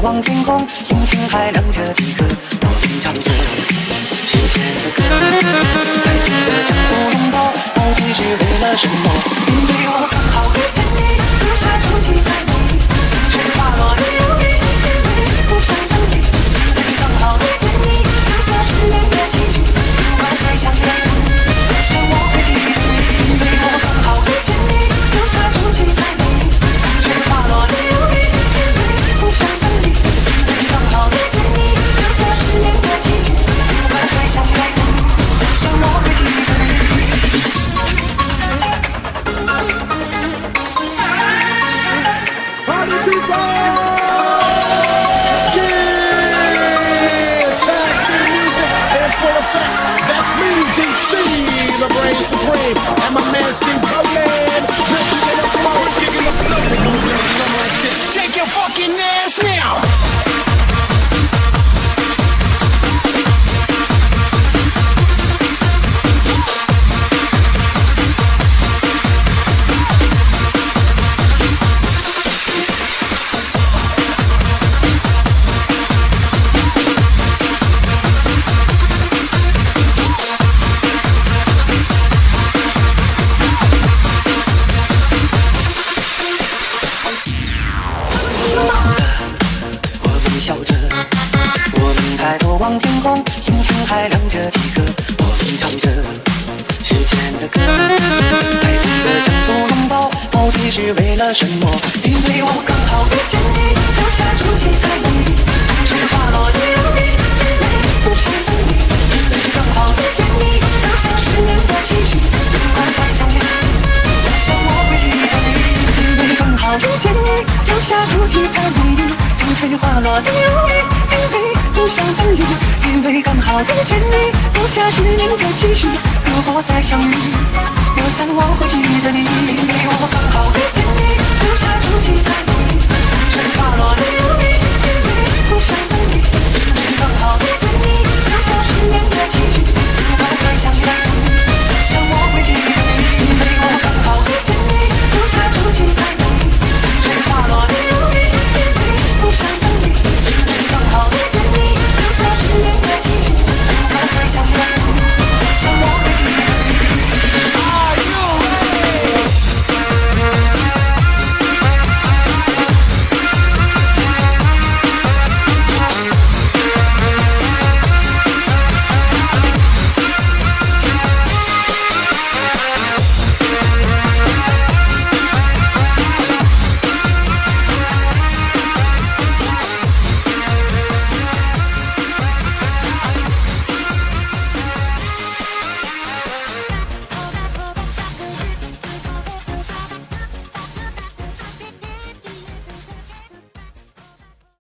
望天空，星星还亮着几颗，我们唱着世界的歌，再次的相互拥抱，到底是为了什么？因为我刚好遇见你，留下足迹在你，却滑落的忧郁，因为不想分离。因为刚好遇见你，留下10年的期许，不管再相遇，多想我会记得你。因为我刚好遇见你，留下足迹在你，却滑落的忧郁，因为不想分离。因为刚好遇见你，留下10年的期许，不管再相遇，多想我会记得你。Party people! Yeah! Back to music and full effect. That's me, DC, the brain supreme, and my man Steve Berlin. Listen to the flow, kicking the flow. Come like this. Shake your fucking ass now.星星还亮着几颗，我们唱着时间的歌，再次的相互拥抱，到底是为了什么？因为我刚好遇见你，留下足迹在你，是滑落的忧郁，因为不是分离。因为刚好遇见你，留下10年的期许，不管再相遇，多想我会记得你。因为刚好遇见你，留下足迹在你，风吹滑落的忧郁，因为不想分离。因为刚好遇见你，留下10年的期许，如果再相遇，我想我会记得你。因为我